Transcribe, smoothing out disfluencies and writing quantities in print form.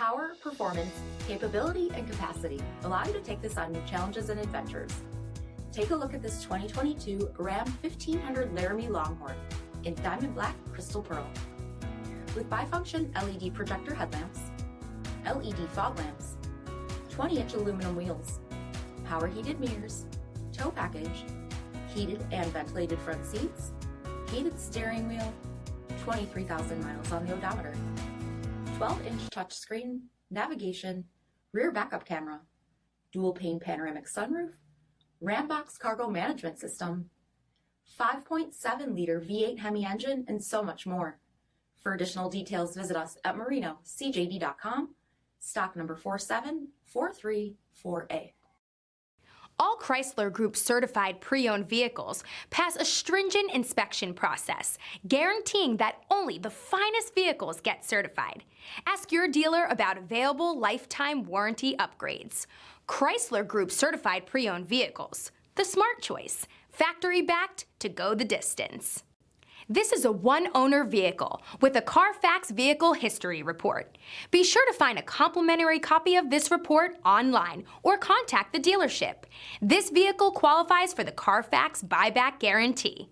power, performance, capability, and capacity allow you to take this on new challenges and adventures. Take a look at this 2022 Ram 1500 Laramie Longhorn in diamond black crystal pearl. With bifunction LED projector headlamps, LED fog lamps, 20-inch aluminum wheels, power heated mirrors, tow package, heated and ventilated front seats, heated steering wheel, 23,000 miles on the odometer, 12-inch touchscreen, navigation, rear backup camera, dual pane panoramic sunroof, RAMBOX cargo management system, 5.7-liter V8 HEMI engine, and so much more. For additional details, visit us at marinocjd.com, stock number 47434A. All Chrysler Group certified pre-owned vehicles pass a stringent inspection process, guaranteeing that only the finest vehicles get certified. Ask your dealer about available lifetime warranty upgrades. Chrysler Group certified pre-owned vehicles, the smart choice, factory backed to go the distance. This is a one-owner vehicle with a CARFAX vehicle history report. Be sure to find a complimentary copy of this report online or contact the dealership. This vehicle qualifies for the CARFAX buyback guarantee.